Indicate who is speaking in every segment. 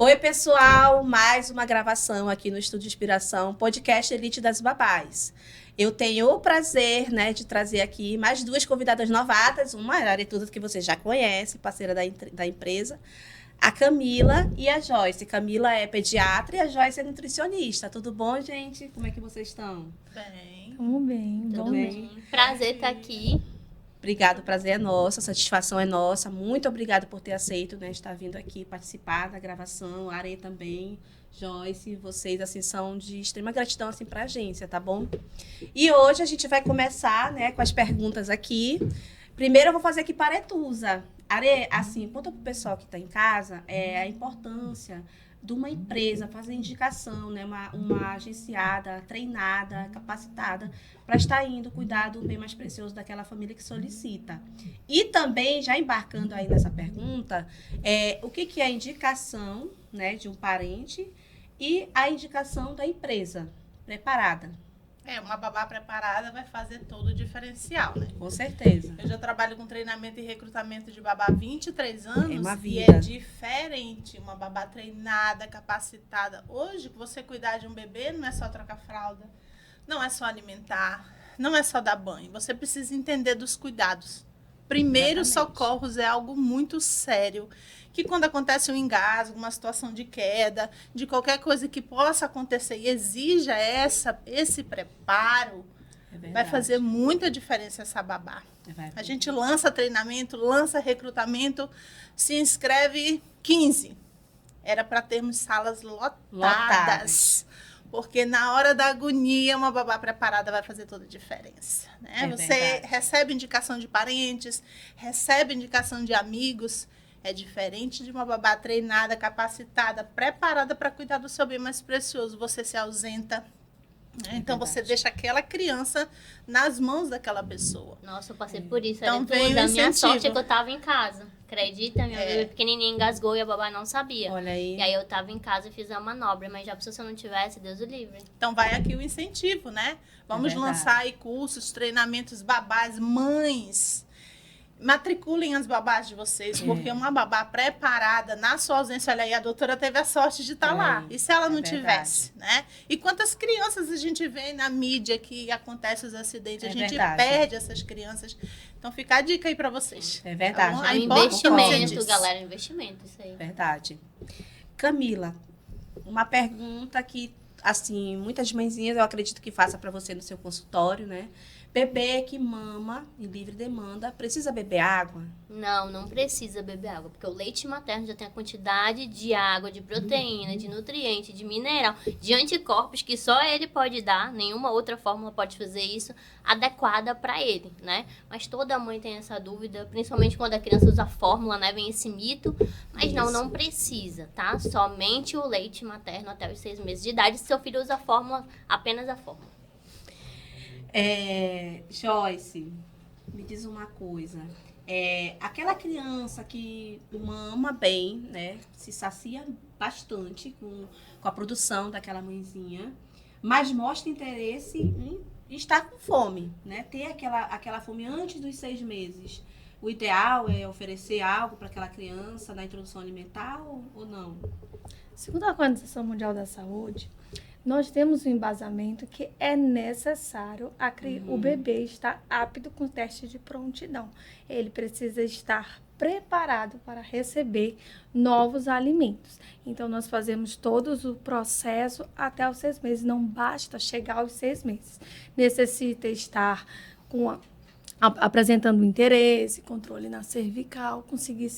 Speaker 1: Oi, pessoal, mais uma gravação aqui no Estúdio Inspiração, podcast Elite das Babás. Eu tenho o prazer, de trazer aqui mais duas convidadas novatas, uma é a Aretusa, que você já conhece, parceira da empresa, a Camila e a Joyce. Camila é pediatra e a Joyce é nutricionista. Tudo bom, gente? Como é que vocês estão?
Speaker 2: Bem.
Speaker 3: Tudo bem,
Speaker 1: Tudo
Speaker 3: bom.
Speaker 1: bem?
Speaker 4: Prazer estar aqui.
Speaker 1: Obrigado, o prazer é nosso, a satisfação é nossa. Muito obrigada por ter aceito, estar vindo aqui participar da gravação. A Are também, Joyce, vocês, assim, são de extrema gratidão, assim, para a agência, tá bom? E hoje a gente vai começar, com as perguntas aqui. Primeiro eu vou fazer aqui para a Aretusa. Are, assim, conta para o pessoal que está em casa a importância de uma empresa fazer indicação, uma agenciada, treinada, capacitada, para estar indo cuidar do bem mais precioso daquela família que solicita. E também, já embarcando aí nessa pergunta, o que é a indicação, de um parente e a indicação da empresa preparada?
Speaker 2: Uma babá preparada vai fazer todo o diferencial, né?
Speaker 1: Com certeza.
Speaker 2: Eu já trabalho com treinamento e recrutamento de babá há 23 anos.
Speaker 1: É uma
Speaker 2: E
Speaker 1: vida.
Speaker 2: é diferente uma babá treinada, capacitada. Hoje, você cuidar de um bebê não é só trocar fralda, não é só alimentar, não é só dar banho. Você precisa entender dos cuidados. Primeiros socorros é algo muito sério, que quando acontece um engasgo, uma situação de queda, de qualquer coisa que possa acontecer e exija esse preparo, vai fazer muita diferença essa babá. A gente lança treinamento, lança recrutamento, se inscreve 15. Era para termos salas lotadas. Porque na hora da agonia, uma babá preparada vai fazer toda a diferença. Né? Você recebe indicação de parentes, recebe indicação de amigos. É diferente de uma babá treinada, capacitada, preparada para cuidar do seu bem mais precioso. Você se ausenta. Então, você deixa aquela criança nas mãos daquela pessoa.
Speaker 4: Nossa, eu passei por isso.
Speaker 2: Então,
Speaker 4: A minha sorte é que eu estava em casa. Acredita? Minha bebê pequenininha engasgou e a babá não sabia.
Speaker 1: Olha aí.
Speaker 4: E aí eu estava em casa e fiz a manobra. Mas já se eu não tivesse, Deus o livre.
Speaker 2: Então, vai aqui o incentivo, né? Vamos lançar aí cursos, treinamentos, babás, mães. Matriculem as babás de vocês, porque uma babá preparada, na sua ausência, olha aí, a doutora teve a sorte de estar lá. E se ela não tivesse, né? E quantas crianças a gente vê na mídia que acontecem os acidentes, a gente perde essas crianças. Então, fica a dica aí para vocês.
Speaker 1: É verdade.
Speaker 4: É um investimento, galera, investimento, isso aí.
Speaker 1: Verdade. Camila, uma pergunta que, assim, muitas mãezinhas eu acredito que faça para você no seu consultório, né? Bebê que mama em livre demanda, precisa beber água?
Speaker 4: Não precisa beber água, porque o leite materno já tem a quantidade de água, de proteína, de nutriente, de mineral, de anticorpos que só ele pode dar, nenhuma outra fórmula pode fazer isso, adequada para ele, né? Mas toda mãe tem essa dúvida, principalmente quando a criança usa fórmula, né? Vem esse mito, mas não precisa, tá? Somente o leite materno até os 6 meses de idade, se seu filho usa a fórmula, apenas a fórmula.
Speaker 1: Joyce, me diz uma coisa. Aquela criança que mama bem, se sacia bastante com a produção daquela mãezinha, mas mostra interesse em estar com fome, né? Ter aquela fome antes dos 6 meses. O ideal é oferecer algo para aquela criança na introdução alimentar ou não?
Speaker 3: Segundo a Organização Mundial da Saúde, nós temos um embasamento que é necessário o bebê estar apto com o teste de prontidão. Ele precisa estar preparado para receber novos alimentos. Então, nós fazemos todo o processo até os 6 meses. Não basta chegar aos 6 meses. Necessita estar apresentando interesse, controle na cervical, conseguir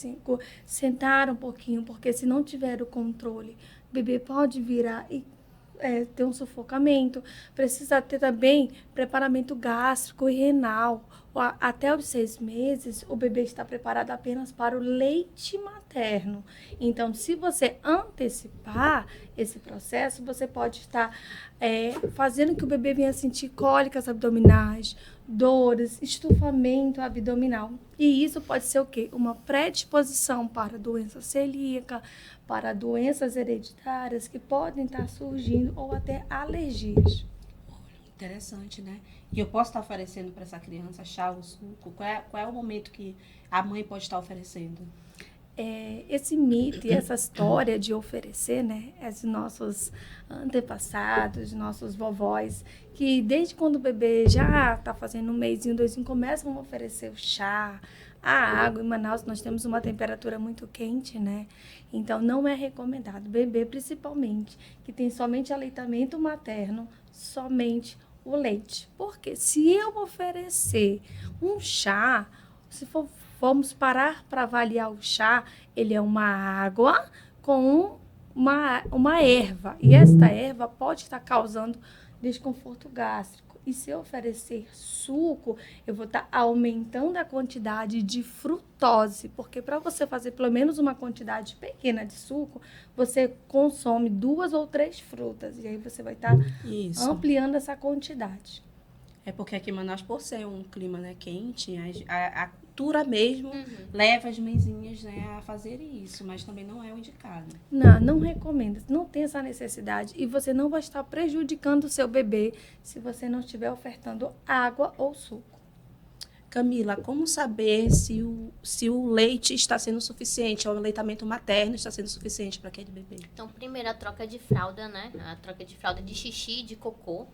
Speaker 3: sentar um pouquinho, porque se não tiver o controle, o bebê pode virar e ter um sufocamento. Precisa ter também preparamento gástrico e renal. Até os 6 meses, o bebê está preparado apenas para o leite materno. Então, se você antecipar esse processo, você pode estar fazendo que o bebê venha sentir cólicas abdominais, dores, estufamento abdominal. E isso pode ser o quê? Uma predisposição para doença celíaca, para doenças hereditárias que podem estar surgindo ou até alergias.
Speaker 1: Interessante, né? E eu posso estar oferecendo para essa criança chá ou suco? Qual é o momento que a mãe pode estar oferecendo?
Speaker 3: esse mito e essa história de oferecer, né? Os nossos antepassados, nossos vovós, que desde quando o bebê já está fazendo um mêsinho, 2 meses, começam a oferecer o chá, a água. Em Manaus nós temos uma temperatura muito quente, né? Então não é recomendado. Bebê, principalmente, que tem somente aleitamento materno, somente o leite. Porque se eu oferecer um chá, se formos parar para avaliar o chá, ele é uma água com uma erva. E esta erva pode estar causando desconforto gástrico. E se eu oferecer suco, eu vou estar aumentando a quantidade de frutose. Porque para você fazer pelo menos uma quantidade pequena de suco, você consome 2 ou 3 frutas. E aí você vai estar ampliando essa quantidade.
Speaker 1: É porque aqui em Manaus, por ser um clima, né, quente, a cultura mesmo leva as mãezinhas, né, a fazer isso, mas também não é o indicado.
Speaker 3: Não recomenda, não tem essa necessidade e você não vai estar prejudicando o seu bebê se você não estiver ofertando água ou suco.
Speaker 1: Camila, como saber se o leite está sendo suficiente, ou o aleitamento materno está sendo suficiente para aquele bebê?
Speaker 4: Então, primeiro, a troca de fralda, né? A troca de fralda de xixi e de cocô.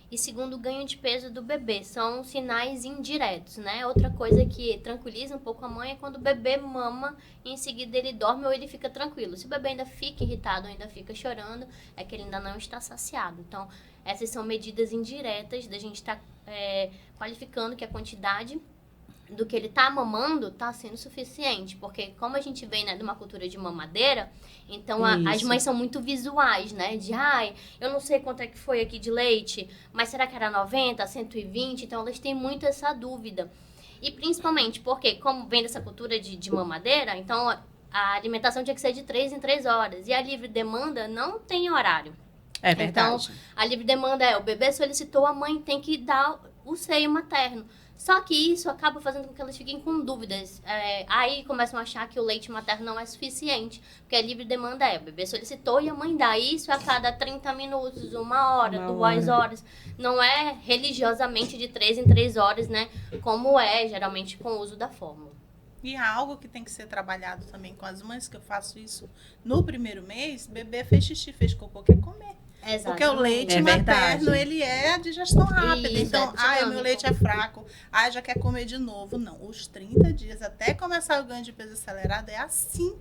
Speaker 4: E segundo, o ganho de peso do bebê. São sinais indiretos, né? Outra coisa que tranquiliza um pouco a mãe é quando o bebê mama e em seguida ele dorme ou ele fica tranquilo. Se o bebê ainda fica irritado ou ainda fica chorando, é que ele ainda não está saciado. Então, essas são medidas indiretas da gente estar qualificando que a quantidade do que ele tá mamando tá sendo suficiente, porque como a gente vem, né, de uma cultura de mamadeira, então as mães são muito visuais, né, de eu não sei quanto é que foi aqui de leite, mas será que era 90, 120? Então elas têm muito essa dúvida. E principalmente porque como vem dessa cultura de mamadeira, então a alimentação tinha que ser de 3 em 3 horas, e a livre demanda não tem horário.
Speaker 1: É verdade.
Speaker 4: Então a livre demanda o bebê solicitou, a mãe tem que dar o seio materno. Só que isso acaba fazendo com que elas fiquem com dúvidas. Aí começam a achar que o leite materno não é suficiente. Porque a livre demanda o bebê solicitou e a mãe dá. Isso a cada 30 minutos, 1 hora, 2 horas. Não é religiosamente de 3 em 3 horas, né? Como é geralmente com o uso da fórmula.
Speaker 2: E é algo que tem que ser trabalhado também com as mães, que eu faço isso no primeiro mês. Bebê fez xixi, fez cocô, quer comer.
Speaker 4: Exatamente.
Speaker 2: Porque o leite materno, ele é a digestão rápida.
Speaker 4: Isso,
Speaker 2: então, o meu leite é fraco. Já quer comer de novo. Não, os 30 dias até começar o ganho de peso acelerado é assim.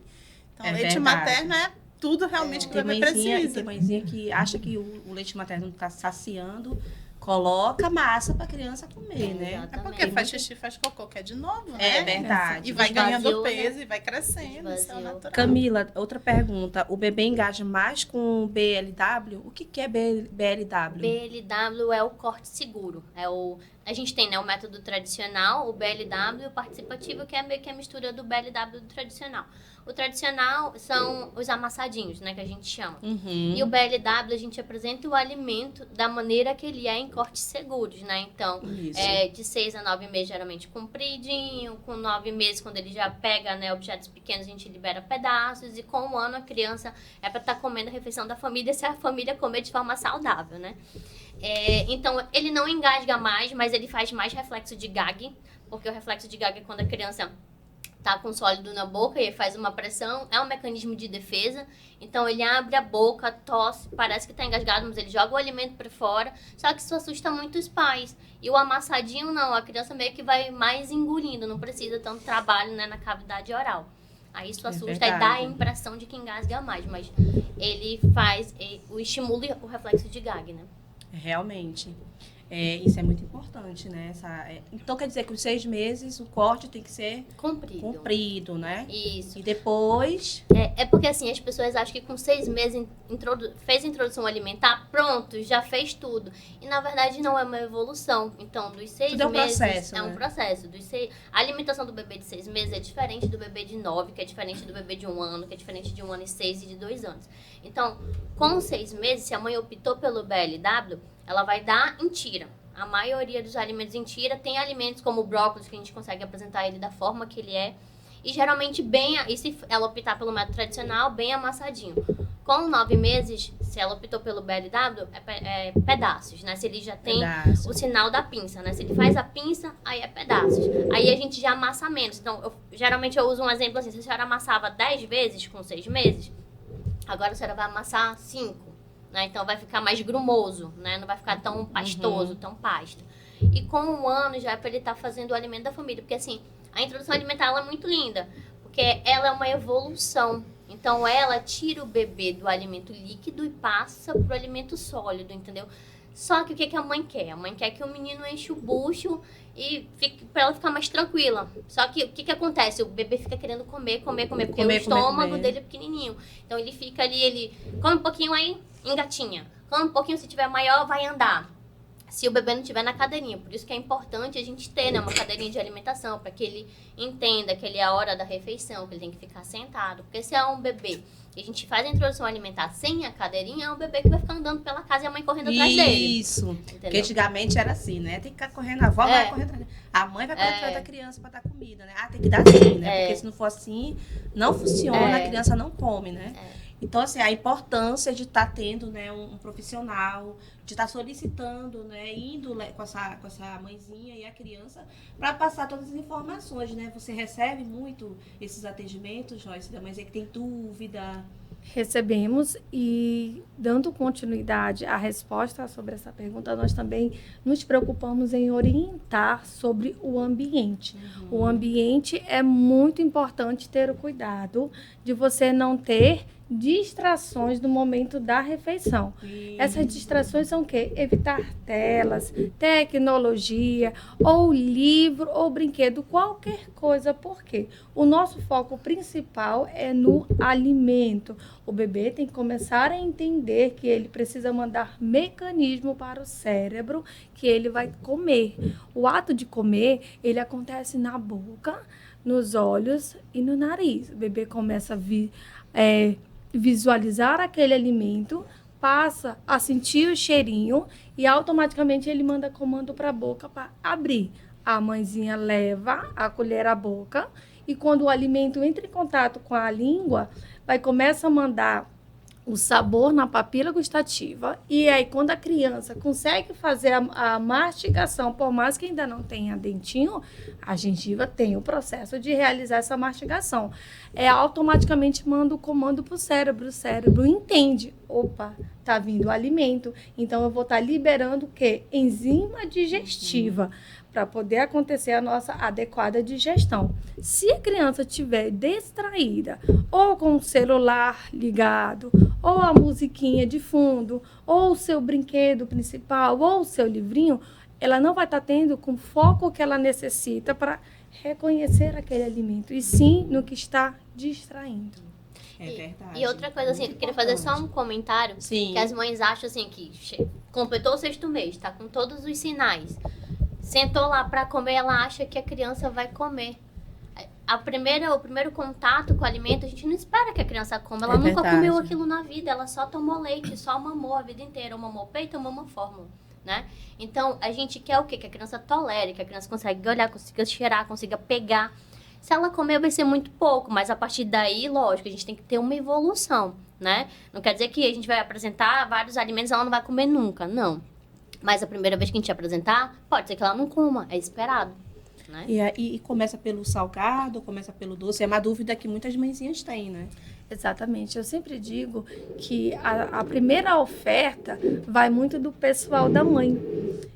Speaker 2: Então, leite materno é tudo realmente que o bebê precisa.
Speaker 1: Tem mãezinha que acha que o leite materno está saciando, coloca massa para a criança comer, né?
Speaker 4: Exatamente.
Speaker 2: É porque faz xixi, faz cocô, quer de novo, né?
Speaker 1: É verdade.
Speaker 2: E vai ganhando
Speaker 4: Esvaziou,
Speaker 2: peso
Speaker 4: né?
Speaker 2: e vai crescendo. Isso é natural.
Speaker 1: Camila, outra pergunta. O bebê engaja mais com BLW? O que é BLW?
Speaker 4: BLW é o corte seguro. A gente tem, né, o método tradicional, o BLW e o participativo, que é meio que a mistura do BLW do tradicional. O tradicional são os amassadinhos, né, que a gente chama. E o BLW, a gente apresenta o alimento da maneira que ele é em cortes seguros, né? Então, de 6 a 9 meses, geralmente compridinho. Com 9 meses, quando ele já pega, né, objetos pequenos, a gente libera pedaços. E com 1 ano, a criança é para estar comendo a refeição da família, se a família comer de forma saudável, né? Então, ele não engasga mais, mas ele faz mais reflexo de gag. Porque o reflexo de gag é quando a criança tá com sólido na boca e faz uma pressão, é um mecanismo de defesa. Então ele abre a boca, tosse, parece que tá engasgado, mas ele joga o alimento para fora. Só que isso assusta muito os pais. E o amassadinho não, a criança meio que vai mais engolindo, não precisa tanto trabalho, né, na cavidade oral. Aí isso assusta e dá a impressão de que engasga mais, mas ele estimula o reflexo de gag, né?
Speaker 1: Realmente. Isso é muito importante, né? Então, quer dizer que os 6 meses o corte tem que ser comprido, né?
Speaker 4: Isso.
Speaker 1: E depois...
Speaker 4: É porque, assim, as pessoas acham que com 6 meses fez a introdução alimentar, pronto, já fez tudo. E, na verdade, não é uma evolução. Então, dos 6
Speaker 1: tudo
Speaker 4: meses...
Speaker 1: Processo,
Speaker 4: é um processo. A alimentação do bebê de 6 meses é diferente do bebê de 9, que é diferente do bebê de 1 ano, que é diferente de 1 ano e 6 e de 2 anos. Então, com 6 meses, se a mãe optou pelo BLW, ela vai dar em tira. A maioria dos alimentos em tira tem alimentos como o brócolis, que a gente consegue apresentar ele da forma que ele é. E geralmente e se ela optar pelo método tradicional, bem amassadinho. Com 9 meses, se ela optou pelo BLW, é pedaços, né? Se ele já tem
Speaker 1: Pedaço.
Speaker 4: o sinal da pinça, né? Se ele faz a pinça, aí é pedaços. Aí a gente já amassa menos. Então, geralmente eu uso um exemplo assim, se a senhora amassava 10 vezes com 6 meses, agora a senhora vai amassar 5, né? Então vai ficar mais grumoso, né? Não vai ficar tão pastoso, tão pasto. E com 1 ano já é para ele estar fazendo o alimento da família. Porque assim, a introdução alimentar ela é muito linda, porque ela é uma evolução. Então, ela tira o bebê do alimento líquido e passa pro alimento sólido, entendeu? Só que o que a mãe quer? A mãe quer que o menino enche o bucho e para ela ficar mais tranquila. Só que o que acontece? O bebê fica querendo comer, porque o estômago dele é pequenininho. Então, ele fica ali, ele come um pouquinho, aí engatinha. Come um pouquinho, se tiver maior, vai andar. Se o bebê não estiver na cadeirinha. Por isso que é importante a gente ter, né, uma cadeirinha de alimentação, para que ele entenda que ele é a hora da refeição, que ele tem que ficar sentado. Porque se é um bebê e a gente faz a introdução alimentar sem a cadeirinha, é um bebê que vai ficar andando pela casa e a mãe correndo atrás dele.
Speaker 1: Isso. Porque antigamente era assim, né? Tem que ficar correndo, a avó vai correr atrás. A mãe vai correr atrás da criança para dar comida, né? Ah, tem que dar assim, né? Porque se não for assim, não funciona, a criança não come, né? Então, assim, a importância de estar tendo, né, um profissional, de estar solicitando, né, indo com essa mãezinha e a criança para passar todas as informações, né? Você recebe muito esses atendimentos, Joyce, da mãezinha que tem dúvida?
Speaker 3: Recebemos e, dando continuidade à resposta sobre essa pergunta, nós também nos preocupamos em orientar sobre o ambiente. O ambiente é muito importante ter o cuidado de você não ter distrações no momento da refeição. Essas distrações são o quê? Evitar telas, tecnologia, ou livro, ou brinquedo, qualquer coisa. Por quê? O nosso foco principal é no alimento. O bebê tem que começar a entender que ele precisa mandar mecanismo para o cérebro que ele vai comer. O ato de comer, ele acontece na boca, nos olhos e no nariz. O bebê começa a visualizar aquele alimento, passa a sentir o cheirinho e automaticamente ele manda comando para a boca para abrir. A mãezinha leva a colher à boca e quando o alimento entra em contato com a língua, começa a mandar o sabor na papila gustativa e aí quando a criança consegue fazer a mastigação, por mais que ainda não tenha dentinho, a gengiva tem o processo de realizar essa mastigação. Automaticamente manda o comando para o cérebro entende, opa, tá vindo o alimento, então eu vou estar liberando o quê? Enzima digestiva, para poder acontecer a nossa adequada digestão. Se a criança estiver distraída, ou com o celular ligado, ou a musiquinha de fundo, ou o seu brinquedo principal, ou o seu livrinho, ela não vai estar tendo com o foco que ela necessita para reconhecer aquele alimento, e sim no que está distraindo.
Speaker 1: É verdade.
Speaker 4: E outra coisa, assim, eu queria fazer só um comentário, que as mães acham, assim, que completou o 6º mês, tá com todos os sinais, sentou lá para comer, ela acha que a criança vai comer. O primeiro contato com o alimento, a gente não espera que a criança coma. Ela nunca comeu aquilo na vida, ela só tomou leite, só mamou a vida inteira. Ou mamou peito ou mamou fórmula, né? Então, a gente quer o quê? Que a criança tolere, que a criança consiga olhar, consiga cheirar, consiga pegar. Se ela comer, vai ser muito pouco, mas a partir daí, lógico, a gente tem que ter uma evolução, né? Não quer dizer que a gente vai apresentar vários alimentos e ela não vai comer nunca, não. Mas a primeira vez que a gente apresentar, pode ser que ela não coma, é esperado. Né?
Speaker 1: E começa pelo salgado, começa pelo doce, é uma dúvida que muitas mãezinhas têm, né?
Speaker 3: Exatamente, eu sempre digo que a primeira oferta vai muito do pessoal da mãe.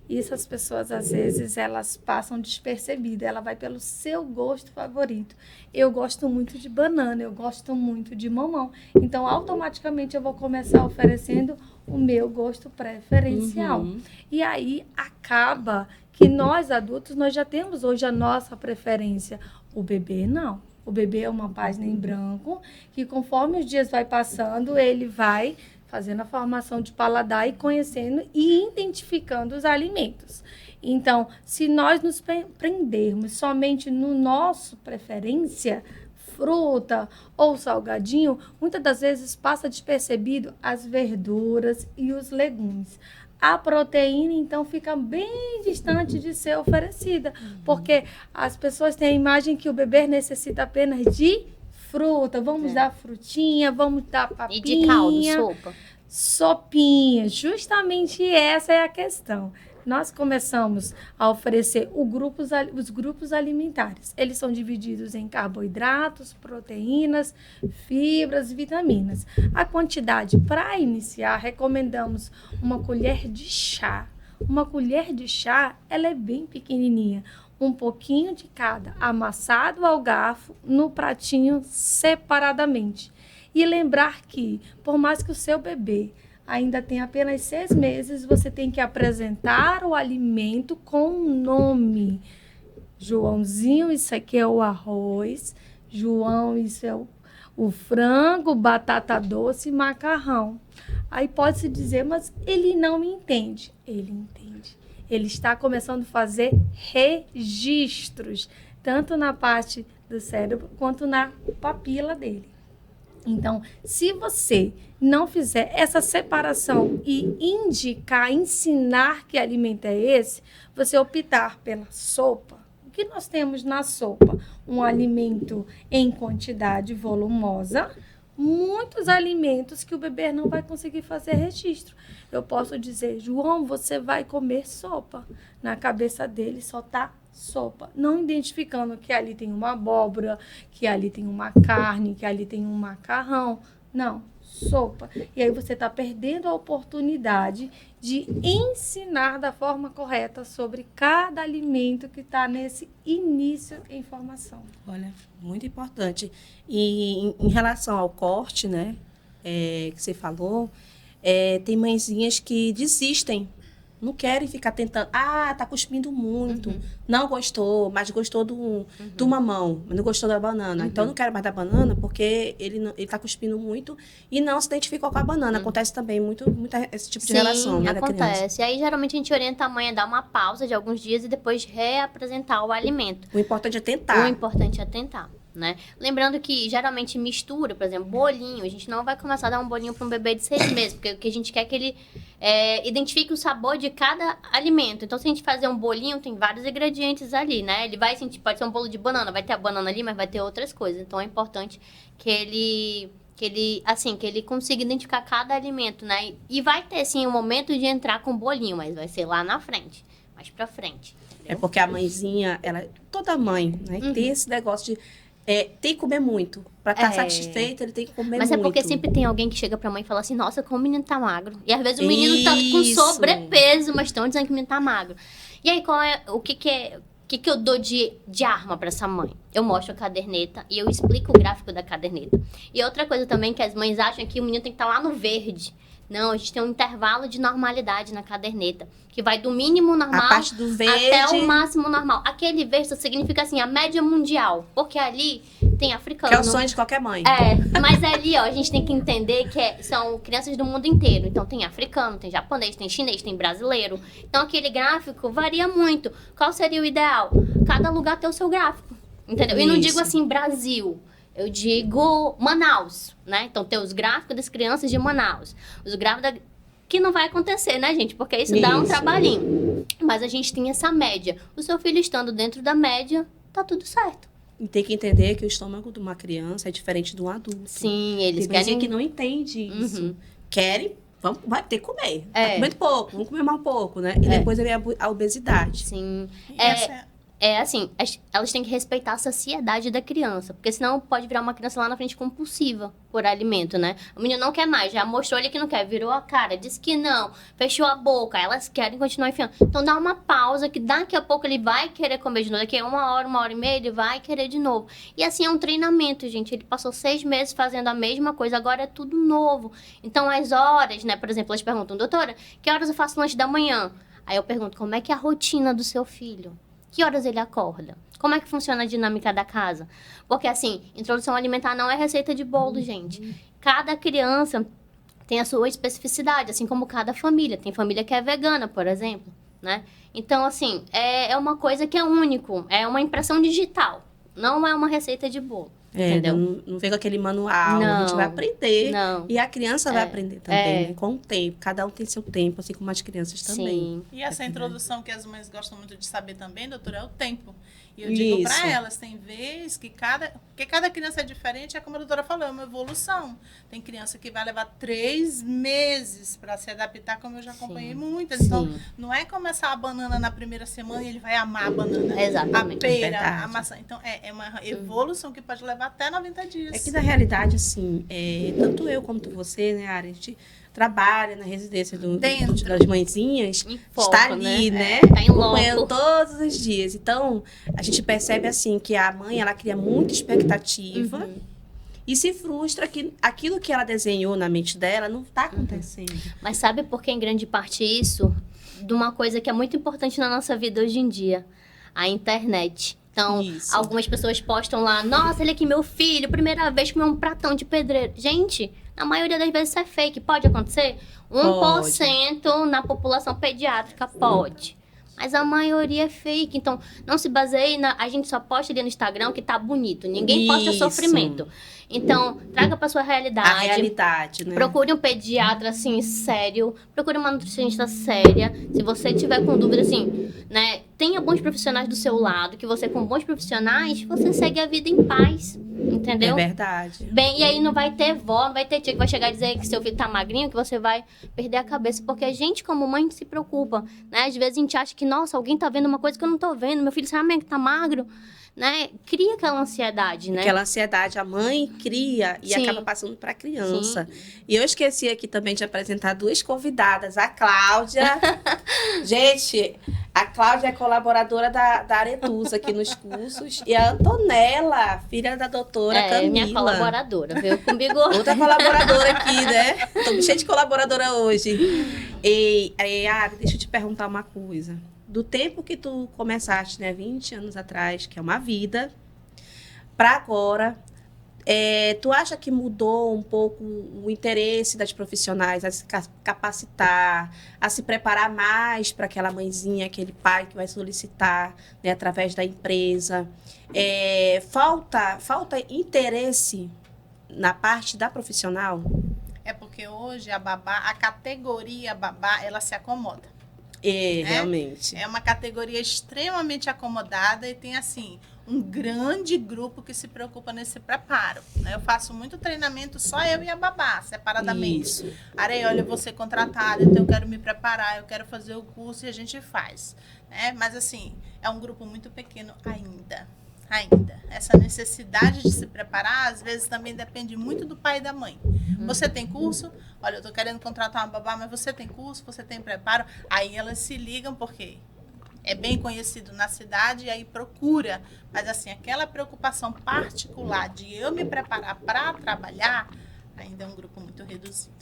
Speaker 3: E essas pessoas, às vezes, elas passam despercebidas, ela vai pelo seu gosto favorito. Eu gosto muito de banana, eu gosto muito de mamão. Então, automaticamente, eu vou começar oferecendo o meu gosto preferencial. E aí, acaba que nós, adultos, nós já temos hoje a nossa preferência. O bebê, não. O bebê é uma página em branco, que conforme os dias vai passando, ele vai fazendo a formação de paladar e conhecendo e identificando os alimentos. Então, se nós nos prendermos somente no nosso preferência, fruta ou salgadinho, muitas das vezes passa despercebido as verduras e os legumes. A proteína, então, fica bem distante de ser oferecida, porque as pessoas têm a imagem que o bebê necessita apenas de fruta, vamos dar frutinha, vamos dar papinha.
Speaker 4: E de caldo, sopa.
Speaker 3: Sopinha, justamente essa é a questão. Nós começamos a oferecer os grupos alimentares. Eles são divididos em carboidratos, proteínas, fibras e vitaminas. A quantidade, para iniciar, recomendamos uma colher de chá. Uma colher de chá, ela é bem pequenininha. Um pouquinho de cada, amassado ao garfo, no pratinho separadamente. E lembrar que, por mais que o seu bebê ainda tenha apenas 6 meses, você tem que apresentar o alimento com um nome. Joãozinho, isso aqui é o arroz. João, isso é o frango, batata doce e macarrão. Aí pode-se dizer, mas ele não me entende. Ele entende. Ele está começando a fazer registros, tanto na parte do cérebro quanto na papila dele. Então, se você não fizer essa separação e indicar, ensinar que alimento é esse, você optar pela sopa. O que nós temos na sopa? Um alimento em quantidade volumosa, muitos alimentos que o bebê não vai conseguir fazer registro. Eu posso dizer, João, você vai comer sopa. Na cabeça dele só está sopa, não identificando que ali tem uma abóbora, que ali tem uma carne, que ali tem um macarrão. Não, sopa. E aí você está perdendo a oportunidade de ensinar da forma correta sobre cada alimento que está nesse início em formação.
Speaker 1: Olha, muito importante. E em relação ao corte, né, que você falou, tem mãezinhas que desistem. Não querem ficar tentando. Ah, tá cuspindo muito. Não gostou, mas gostou do mamão. Mas não gostou da banana. Então, não quero mais da banana porque ele tá cuspindo muito e não se identificou com a banana. Acontece também muito esse tipo de relação, né, da criança.
Speaker 4: Acontece. Aí, geralmente, a gente orienta a mãe a dar uma pausa de alguns dias e depois reapresentar o alimento.
Speaker 1: O importante é tentar.
Speaker 4: O importante é tentar. Né? Lembrando que geralmente mistura, por exemplo, bolinho. A gente não vai começar a dar um bolinho para um bebê de 6 meses, porque o que a gente quer é que ele identifique o sabor de cada alimento. Então, se a gente fazer um bolinho, tem vários ingredientes ali, né? Ele vai sentir, pode ser um bolo de banana, vai ter a banana ali, mas vai ter outras coisas. Então, é importante que ele consiga identificar cada alimento, né? E vai ter, sim, um momento de entrar com o bolinho, mas vai ser lá na frente, mais pra frente. Entendeu?
Speaker 1: É porque a mãezinha, toda mãe, né, tem esse negócio de tem que comer muito. Pra estar satisfeito, ele tem que comer muito.
Speaker 4: Mas é porque sempre tem alguém que chega pra mãe e fala assim, nossa, como o menino tá magro. E às vezes o menino tá com sobrepeso, mas estão dizendo que o menino tá magro. E aí, o que eu dou de arma pra essa mãe? Eu mostro a caderneta e eu explico o gráfico da caderneta. E outra coisa também que as mães acham é que o menino tem que estar lá no verde. Não, a gente tem um intervalo de normalidade na caderneta, que vai do mínimo normal
Speaker 1: a parte do verde
Speaker 4: até o máximo normal. Aquele verde significa assim, a média mundial, porque ali tem africano.
Speaker 1: Que é o sonho de qualquer mãe.
Speaker 4: Mas ali, ó, a gente tem que entender que são crianças do mundo inteiro. Então tem africano, tem japonês, tem chinês, tem brasileiro. Então aquele gráfico varia muito. Qual seria o ideal? Cada lugar tem o seu gráfico, entendeu? E não digo assim, Brasil. Eu digo Manaus, né? Então, tem os gráficos das crianças de Manaus. Os gráficos que não vai acontecer, né, gente? Porque isso dá um trabalhinho. Mas a gente tem essa média. O seu filho estando dentro da média, tá tudo certo.
Speaker 1: E tem que entender que o estômago de uma criança é diferente de um adulto.
Speaker 4: Sim, eles
Speaker 1: tem
Speaker 4: querem...
Speaker 1: que não entende isso. Querem, vai ter que comer. Tá comendo pouco, vamos comer mais um pouco, né? E depois vem a obesidade.
Speaker 4: Sim. Assim, elas têm que respeitar a saciedade da criança, porque senão pode virar uma criança lá na frente compulsiva por alimento, né? O menino não quer mais, já mostrou ele que não quer, virou a cara, disse que não, fechou a boca, elas querem continuar enfiando. Então dá uma pausa, que daqui a pouco ele vai querer comer de novo, daqui a 1 hora e meia ele vai querer de novo. E assim, é um treinamento, gente, ele passou 6 meses fazendo a mesma coisa, agora é tudo novo. Então as horas, né, por exemplo, elas perguntam, doutora, que horas eu faço lanche da manhã? Aí eu pergunto, como é que é a rotina do seu filho? Que horas ele acorda? Como é que funciona a dinâmica da casa? Porque, assim, introdução alimentar não é receita de bolo, gente. Cada criança tem a sua especificidade, assim como cada família. Tem família que é vegana, por exemplo, né? Então, assim, é uma coisa que é único. É uma impressão digital. Não é uma receita de bolo. Entendeu?
Speaker 1: Não vem com aquele manual, a gente vai aprender.
Speaker 4: Não.
Speaker 1: E a criança vai aprender também,
Speaker 4: É.
Speaker 1: né? Com o tempo. Cada um tem seu tempo, assim como as crianças também.
Speaker 4: Sim.
Speaker 2: E essa introdução que as mães gostam muito de saber também, doutora, é o tempo. E eu digo
Speaker 1: Isso.
Speaker 2: para elas, tem vez que porque cada criança é diferente, é como a doutora falou, é uma evolução. Tem criança que vai levar 3 meses para se adaptar, como eu já acompanhei muitas. Então,
Speaker 4: Sim.
Speaker 2: não é começar a banana na primeira semana e ele vai amar a banana.
Speaker 4: Exatamente.
Speaker 2: A pera,
Speaker 1: Verdade.
Speaker 2: a maçã. Então, é uma evolução que pode levar até 90 dias.
Speaker 1: É que, na realidade, assim, tanto eu como você, né, Ari, a gente trabalha na residência
Speaker 2: Dentro.
Speaker 1: das mãezinhas,
Speaker 4: Em foco,
Speaker 1: está ali, né?
Speaker 4: Tá em
Speaker 1: Acompanhando
Speaker 4: loco.
Speaker 1: todos os dias. Então, a gente percebe, assim, que a mãe, ela cria muita expectativa e se frustra que aquilo que ela desenhou na mente dela não está acontecendo.
Speaker 4: Mas sabe por que, em grande parte, isso? De uma coisa que é muito importante na nossa vida hoje em dia. A internet. Então,
Speaker 1: Isso.
Speaker 4: algumas pessoas postam lá, nossa, olha aqui meu filho, primeira vez comeu um pratão de pedreiro. Gente, na maioria das vezes isso é fake. Pode acontecer? 1% na população pediátrica pode. Mas a maioria é fake. Então, não se baseie a gente só posta ali no Instagram que tá bonito. Ninguém posta
Speaker 1: Isso.
Speaker 4: sofrimento. Então, traga pra sua realidade.
Speaker 1: A realidade, né?
Speaker 4: Procure um pediatra, assim, sério. Procure uma nutricionista séria. Se você tiver com dúvida, assim, né? Tenha bons profissionais do seu lado. Que você, com bons profissionais, você segue a vida em paz. Entendeu?
Speaker 1: É verdade.
Speaker 4: Bem, e aí não vai ter vó, não vai ter tia que vai chegar e dizer que seu filho tá magrinho, que você vai perder a cabeça. Porque a gente, como mãe, se preocupa, né? Às vezes a gente acha que, nossa, alguém tá vendo uma coisa que eu não tô vendo. Meu filho, será que tá magro? Né? Cria aquela ansiedade, né?
Speaker 1: Aquela ansiedade a mãe cria e
Speaker 4: Sim.
Speaker 1: acaba passando para a criança. E eu esqueci aqui também de apresentar 2 convidadas. A Cláudia. Gente, a Cláudia é colaboradora da Aretusa aqui nos cursos. E a Antonella, filha da doutora Camila.
Speaker 4: Minha colaboradora, viu? Comigo.
Speaker 1: Outra colaboradora aqui, né? Tô cheia de colaboradora hoje. E Ari, deixa eu te perguntar uma coisa. Do tempo que tu começaste, né, 20 anos atrás, que é uma vida, para agora, tu acha que mudou um pouco o interesse das profissionais a se capacitar, a se preparar mais para aquela mãezinha, aquele pai que vai solicitar, né, através da empresa? Falta interesse na parte da profissional?
Speaker 2: É porque hoje a categoria babá, ela se acomoda.
Speaker 1: Realmente.
Speaker 2: É uma categoria extremamente acomodada e tem, assim, um grande grupo que se preocupa nesse preparo, né? Eu faço muito treinamento, só eu e a babá, separadamente.
Speaker 1: Isso.
Speaker 2: Arei, olha, eu vou ser contratada, então eu quero me preparar, eu quero fazer o curso e a gente faz, né? Mas, assim, é um grupo muito pequeno ainda. Essa necessidade de se preparar, às vezes, também depende muito do pai e da mãe. Você tem curso? Olha, eu tô querendo contratar uma babá, mas você tem curso? Você tem preparo? Aí elas se ligam, porque é bem conhecido na cidade e aí procura. Mas, assim, aquela preocupação particular de eu me preparar para trabalhar, ainda é um grupo muito reduzido.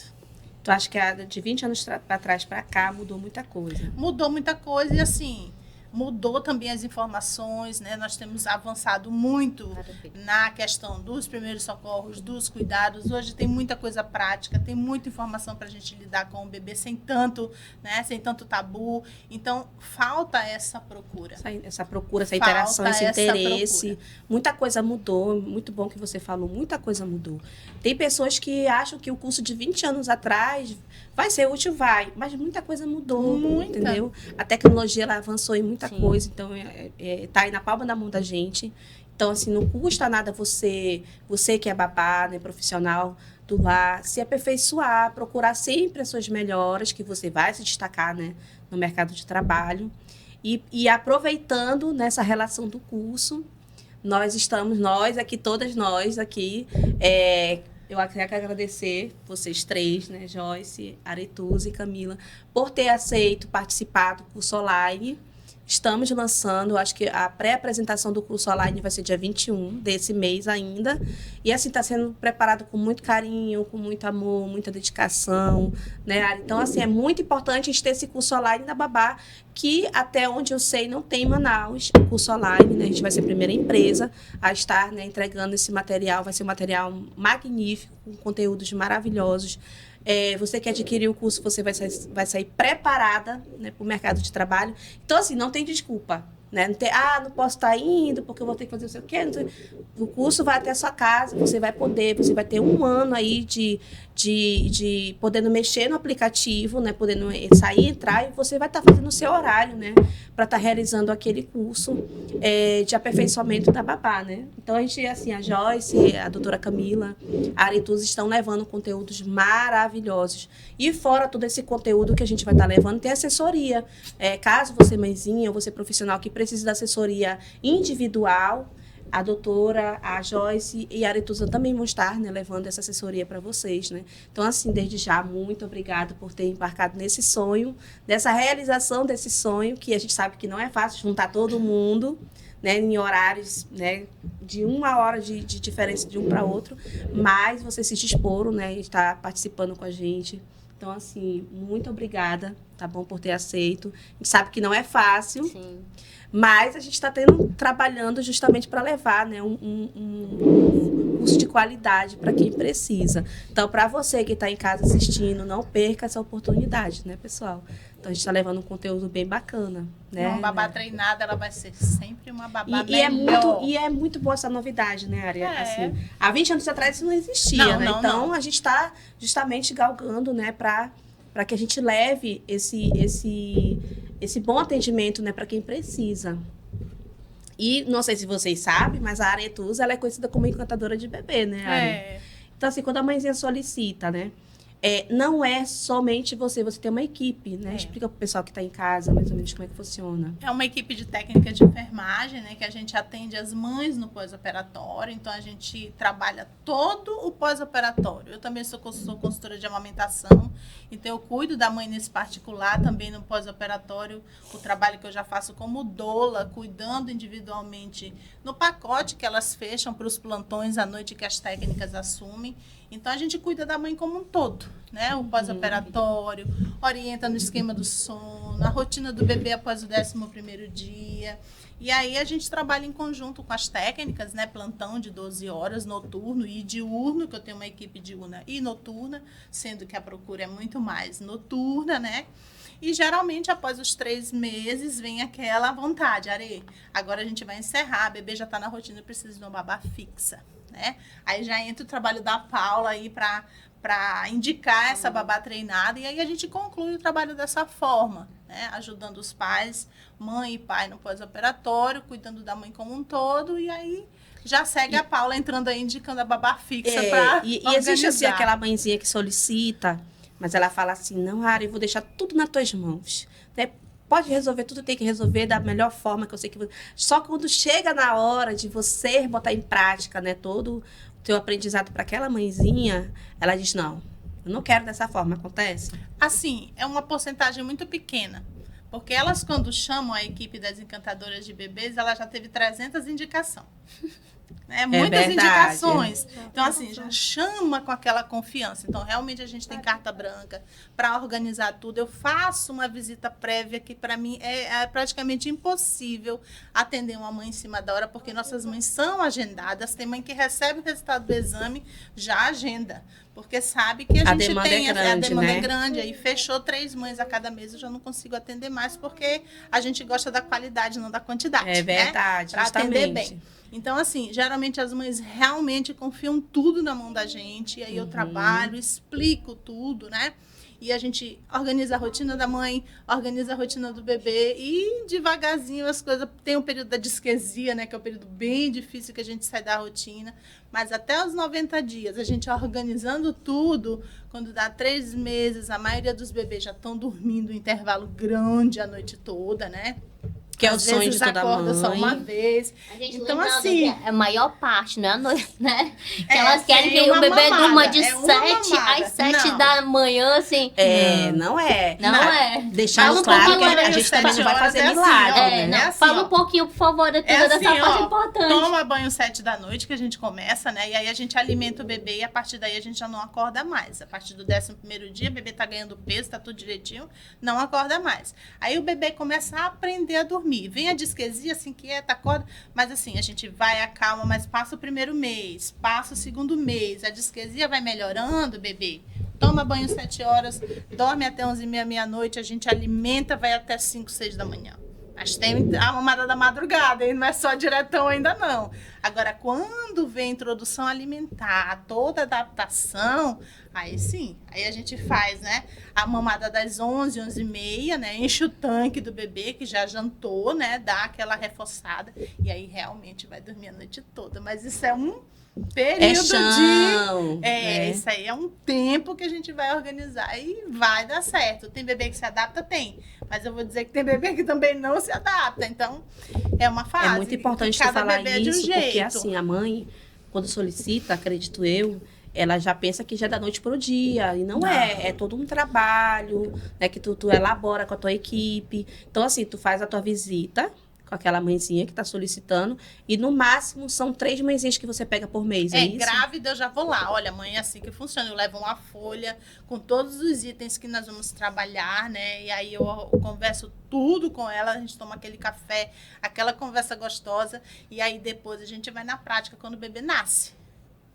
Speaker 1: Tu acha que de 20 anos para trás para cá mudou muita coisa?
Speaker 2: Mudou muita coisa e, assim, mudou também as informações, né? Nós temos avançado muito na questão dos primeiros socorros, dos cuidados. Hoje tem muita coisa prática, tem muita informação para a gente lidar com o bebê sem tanto, né? Sem tanto tabu. Então, falta essa procura.
Speaker 1: Essa procura, essa
Speaker 2: Falta
Speaker 1: interação, esse
Speaker 2: essa
Speaker 1: interesse.
Speaker 2: procura.
Speaker 1: Muita coisa mudou. Muito bom que você falou. Muita coisa mudou. Tem pessoas que acham que o curso de 20 anos atrás vai ser útil, mas muita coisa mudou,
Speaker 2: Muita.
Speaker 1: entendeu? A tecnologia, ela avançou em muita
Speaker 4: Sim.
Speaker 1: coisa, então tá aí na palma da mão da gente. Então, assim, não custa nada você que é babá, né, profissional do lar, se aperfeiçoar, procurar sempre as suas melhoras, que você vai se destacar, né, no mercado de trabalho. E aproveitando nessa relação do curso, todas nós aqui, eu quero agradecer vocês 3, né, Joyce, Aretusa e Camila, por ter aceito participar do curso online. Estamos lançando, acho que a pré-apresentação do curso online vai ser dia 21 desse mês ainda. E assim, está sendo preparado com muito carinho, com muito amor, muita dedicação, né, Ari? Então, assim, é muito importante a gente ter esse curso online da babá, que até onde eu sei não tem em Manaus, o curso online, né? A gente vai ser a primeira empresa a estar, né, entregando esse material. Vai ser um material magnífico, com conteúdos maravilhosos. Você que adquirir o curso, você vai sair preparada, né, para o mercado de trabalho. Então, assim, não tem desculpa. Né? Não posso estar indo porque eu vou ter que fazer não sei o quê. Não sei. O curso vai até a sua casa, você vai ter 1 ano aí de podendo mexer no aplicativo, né? Podendo sair, entrar, e você vai estar fazendo o seu horário, né? Para estar realizando aquele curso de aperfeiçoamento da babá, né? Então, a gente, assim, a Joyce, a doutora Camila, a Aretuz estão levando conteúdos maravilhosos. E fora todo esse conteúdo que a gente vai estar levando, tem assessoria. Caso você, mãezinha, ou você profissional que precise da assessoria individual, a doutora, a Joyce e a Aretusa também vão estar, né, levando essa assessoria para vocês, né? Então, assim, desde já, muito obrigada por ter embarcado nesse sonho, dessa realização desse sonho, que a gente sabe que não é fácil juntar todo mundo, né, em horários, né, de 1 hora de diferença de um para outro, mas vocês se disporam, né, e estar participando com a gente. Então, assim, muito obrigada, tá bom, por ter aceito. A gente sabe que não é fácil.
Speaker 4: Sim.
Speaker 1: Mas a gente está trabalhando justamente para levar, né, um curso de qualidade para quem precisa. Então, para você que está em casa assistindo, não perca essa oportunidade, né, pessoal? Então, a gente está levando um conteúdo bem bacana. Né?
Speaker 2: Uma babá treinada, ela vai ser sempre uma babá
Speaker 1: melhor. E é muito boa essa novidade, né, Ari? Assim, há 20 anos atrás isso não existia, né? Então, a gente está justamente galgando, né, para que a gente leve esse bom atendimento, né, para quem precisa. E não sei se vocês sabem, mas a Aretuz, ela é conhecida como encantadora de bebê, né, Ari? Então, assim, quando a mãezinha solicita, né, não é somente você tem uma equipe, né? Explica para o pessoal que está em casa, mais ou menos, como é que funciona.
Speaker 2: É uma equipe de técnica de enfermagem, né? Que a gente atende as mães no pós-operatório. Então, a gente trabalha todo o pós-operatório. Eu também sou consultora de amamentação. Então, eu cuido da mãe nesse particular, também no pós-operatório. O trabalho que eu já faço como doula, cuidando individualmente no pacote que elas fecham para os plantões à noite que as técnicas assumem. Então, a gente cuida da mãe como um todo, né? O pós-operatório, orienta no esquema do sono, a rotina do bebê após o 11º dia. E aí, a gente trabalha em conjunto com as técnicas, né? Plantão de 12 horas, noturno e diurno, que eu tenho uma equipe diurna e noturna, sendo que a procura é muito mais noturna, né? E, geralmente, após os 3 meses, vem aquela vontade. Agora a gente vai encerrar, a bebê já está na rotina, precisa de uma babá fixa. Né? Aí já entra o trabalho da Paula aí para indicar essa babá treinada, e aí a gente conclui o trabalho dessa forma, né? Ajudando os pais, mãe e pai no pós-operatório, cuidando da mãe como um todo, e aí já segue a Paula entrando aí indicando a babá fixa para
Speaker 1: e existe assim aquela mãezinha que solicita, mas ela fala assim, não, Ari, eu vou deixar tudo nas tuas mãos, né? Pode resolver tudo, tem que resolver da melhor forma que eu sei que... Só quando chega na hora de você botar em prática, né, todo o teu aprendizado para aquela mãezinha, ela diz, não, eu não quero dessa forma. Acontece?
Speaker 2: Assim, é uma porcentagem muito pequena. Porque elas, quando chamam a equipe das encantadoras de bebês, ela já teve 300 indicações. Muitas indicações. Então, assim, já chama com aquela confiança. Então, realmente, a gente tem carta branca para organizar tudo. Eu faço uma visita prévia que, para mim, é praticamente impossível atender uma mãe em cima da hora, porque nossas mães são agendadas. Tem mãe que recebe o resultado do exame, já agenda. Porque sabe que a gente tem... A demanda é grande. Aí, fechou 3 mães a cada mês, eu já não consigo atender mais, porque a gente gosta da qualidade, não da quantidade.
Speaker 1: É verdade,
Speaker 2: para atender bem. Então, assim, geralmente as mães realmente confiam tudo na mão da gente. E aí eu trabalho, explico tudo, né? E a gente organiza a rotina da mãe, organiza a rotina do bebê. E devagarzinho as coisas... Tem um período da disquesia, né? Que é um período bem difícil que a gente sai da rotina. Mas até os 90 dias, a gente organizando tudo, quando dá 3 meses, a maioria dos bebês já estão dormindo um intervalo grande a noite toda, né?
Speaker 1: Que é o sonho de toda mãe.
Speaker 2: Só uma vez.
Speaker 4: A gente
Speaker 2: então,
Speaker 4: lembrando
Speaker 2: assim,
Speaker 4: que a maior parte, não é a noite, né? Que elas querem que o bebê durma de 7 às 7 da manhã, assim.
Speaker 1: Não é.
Speaker 4: Não é.
Speaker 1: Deixando claro que a gente também não vai fazer milagre, né?
Speaker 4: Fala um pouquinho, por favor, dessa parte importante.
Speaker 2: Toma banho 7 da noite, que a gente começa, né? E aí a gente alimenta o bebê e a partir daí a gente já não acorda mais. A partir do 11º dia, o bebê tá ganhando peso, tá tudo direitinho, não acorda mais. Aí o bebê começa a aprender a dormir. Vem a disquesia, se inquieta, acorda, mas assim, a gente vai, acalma, mas passa o 1º mês, passa o 2º mês, a disquesia vai melhorando, bebê. Toma banho 7 horas, dorme até 11h30, meia-noite, a gente alimenta, vai até 5, 6 da manhã. Mas tem a mamada da madrugada, e não é só diretão ainda não. Agora, quando vem a introdução alimentar, toda a adaptação, aí sim, aí a gente faz, né, a mamada das 11, 11h30, né, enche o tanque do bebê que já jantou, né, dá aquela reforçada, e aí realmente vai dormir a noite toda. Mas isso é um período
Speaker 1: chão, né?
Speaker 2: isso aí é um tempo que a gente vai organizar e vai dar certo. Tem bebê que se adapta? Tem. Mas eu vou dizer que tem bebê que também não se adapta. Então, é uma fase.
Speaker 1: É muito importante tu
Speaker 2: cada
Speaker 1: falar
Speaker 2: bebê é de um
Speaker 1: isso, porque
Speaker 2: jeito.
Speaker 1: assim, a mãe, quando solicita, acredito eu, ela já pensa que já é da noite pro dia. E não é. É todo um trabalho, né? Que tu elabora com a tua equipe. Então, assim, tu faz a tua visita com aquela mãezinha que tá solicitando. E no máximo são 3 mãezinhas que você pega por mês, é isso?
Speaker 2: Grávida eu já vou lá. Olha, mãe, é assim que funciona. Eu levo uma folha com todos os itens que nós vamos trabalhar, né? E aí eu converso tudo com ela, a gente toma aquele café, aquela conversa gostosa. E aí depois a gente vai na prática quando o bebê nasce.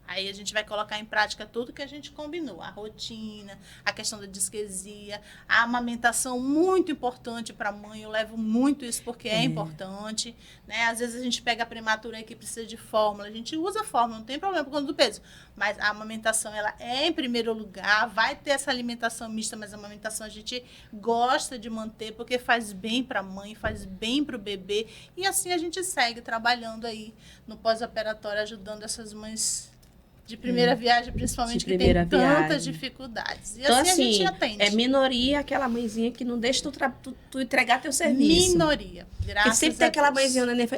Speaker 2: Aí a gente vai colocar em prática tudo que a gente combinou. A rotina, a questão da disquesia, a amamentação, muito importante para a mãe. Eu levo muito isso porque é importante, né? Às vezes a gente pega a prematura aí que precisa de fórmula. A gente usa fórmula, não tem problema por conta do peso. Mas a amamentação, ela é em primeiro lugar. Vai ter essa alimentação mista, mas a amamentação a gente gosta de manter porque faz bem para a mãe, faz bem para o bebê. E assim a gente segue trabalhando aí no pós-operatório, ajudando essas mães de primeira viagem, principalmente,
Speaker 1: De
Speaker 2: que tem
Speaker 1: primeira
Speaker 2: tantas
Speaker 1: viagem.
Speaker 2: dificuldades. E
Speaker 1: Então,
Speaker 2: assim a gente
Speaker 1: assim,
Speaker 2: atende.
Speaker 1: é minoria aquela mãezinha que não deixa tu entregar teu serviço.
Speaker 2: Minoria.
Speaker 1: Porque
Speaker 2: Graças
Speaker 1: sempre tem
Speaker 2: a
Speaker 1: aquela
Speaker 2: Deus.
Speaker 1: mãezinha, né?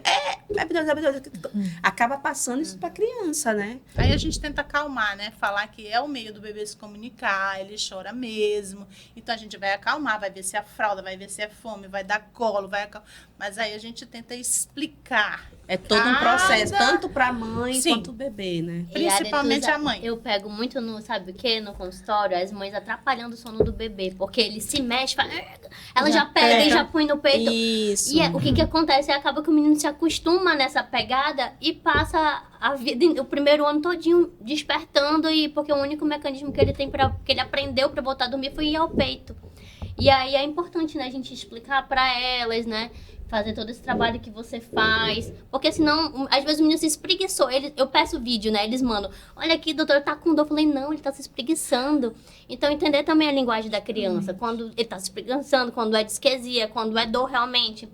Speaker 1: Acaba passando isso pra criança, né?
Speaker 2: Aí a gente tenta acalmar, né? Falar que é o meio do bebê se comunicar, ele chora mesmo. Então a gente vai acalmar, vai ver se é fralda, vai ver se é fome, vai dar colo, mas aí a gente tenta explicar.
Speaker 1: É todo um processo, tanto pra mãe quanto o bebê, né?
Speaker 2: Principalmente a mãe.
Speaker 4: Eu pego muito no, sabe o quê? No consultório, as mães atrapalhando o sono do bebê. Porque ele se mexe, ela já pega e já põe no peito.
Speaker 1: Isso.
Speaker 4: E o que acontece? Acaba que o menino se acostuma nessa pegada e passa a vida, o primeiro ano todinho despertando. Porque o único mecanismo que ele tem, que ele aprendeu pra voltar a dormir foi ir ao peito. E aí é importante, né, a gente explicar pra elas, né? Fazer todo esse trabalho que você faz. Porque senão, às vezes o menino se espreguiçou. Eu peço vídeo, né? Eles mandam. Olha aqui, doutor, tá com dor. Eu falei, não, ele tá se espreguiçando. Então, entender também a linguagem da criança. Quando ele tá se espreguiçando, quando é disquesia, quando é dor realmente,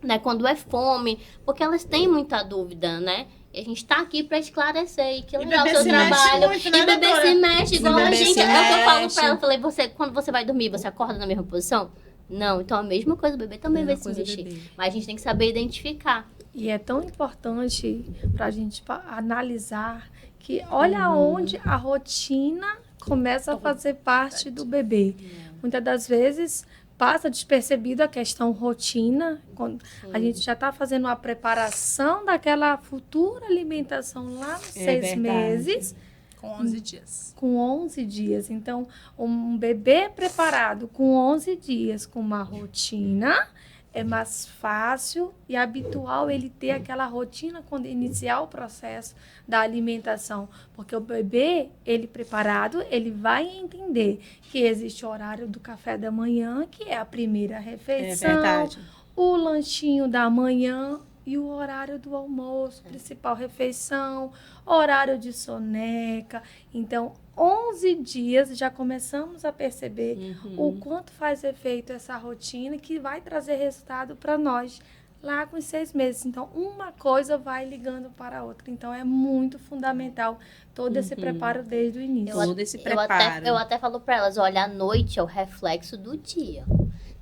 Speaker 4: né? Quando é fome. Porque elas têm muita dúvida, né? E a gente tá aqui pra esclarecer. E que legal o seu trabalho.
Speaker 2: Muito, né,
Speaker 4: e bebê
Speaker 2: doutora?
Speaker 4: se mexe igual a
Speaker 1: bebê
Speaker 4: gente.
Speaker 1: se
Speaker 4: É o que eu falo
Speaker 1: mexe.
Speaker 4: pra ela. Eu falei, quando você vai dormir, você acorda na mesma posição? Não, então a mesma coisa, o bebê também vai se mexer. Mas a gente tem que saber identificar.
Speaker 3: E é tão importante para a gente analisar que olha onde a rotina começa a fazer parte do bebê. Muitas das vezes passa despercebido a questão rotina, quando a gente já está fazendo a preparação daquela futura alimentação lá nos 6 meses.
Speaker 2: Com 11 dias.
Speaker 3: Com 11 dias. Então, um bebê preparado com 11 dias, com uma rotina, é mais fácil e habitual ele ter aquela rotina quando iniciar o processo da alimentação. Porque o bebê, ele preparado, ele vai entender que existe o horário do café da manhã, que é a primeira refeição.
Speaker 1: É verdade.
Speaker 3: O lanchinho da manhã e o horário do almoço, principal refeição, horário de soneca. Então, 11 dias já começamos a perceber o quanto faz efeito essa rotina que vai trazer resultado para nós lá com os 6 meses. Então, uma coisa vai ligando para a outra. Então, é muito fundamental todo esse preparo desde o início.
Speaker 1: Todo esse preparo.
Speaker 4: Eu até falo para elas, olha, a noite é o reflexo do dia.